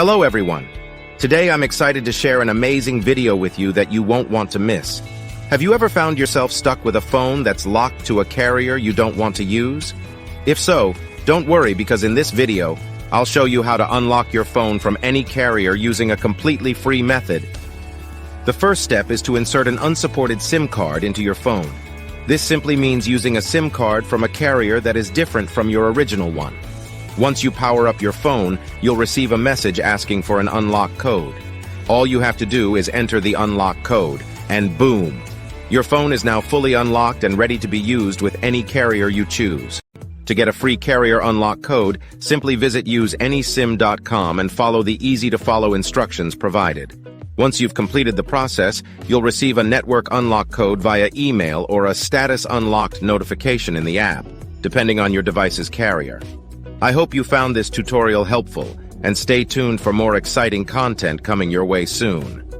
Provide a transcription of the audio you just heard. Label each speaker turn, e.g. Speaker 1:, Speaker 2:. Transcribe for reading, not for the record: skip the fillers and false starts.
Speaker 1: Hello everyone. Today I'm excited to share an amazing video with you that you won't want to miss. Have you ever found yourself stuck with a phone that's locked to a carrier you don't want to use? If so, don't worry because in this video, I'll show you how to unlock your phone from any carrier using a completely free method. The first step is to insert an unsupported SIM card into your phone. This simply means using a SIM card from a carrier that is different from your original one. Once you power up your phone, you'll receive a message asking for an unlock code. All you have to do is enter the unlock code, and boom! Your phone is now fully unlocked and ready to be used with any carrier you choose. To get a free carrier unlock code, simply visit useanysim.com and follow the easy-to-follow instructions provided. Once you've completed the process, you'll receive a network unlock code via email or a status unlocked notification in the app, depending on your device's carrier. I hope you found this tutorial helpful, and stay tuned for more exciting content coming your way soon.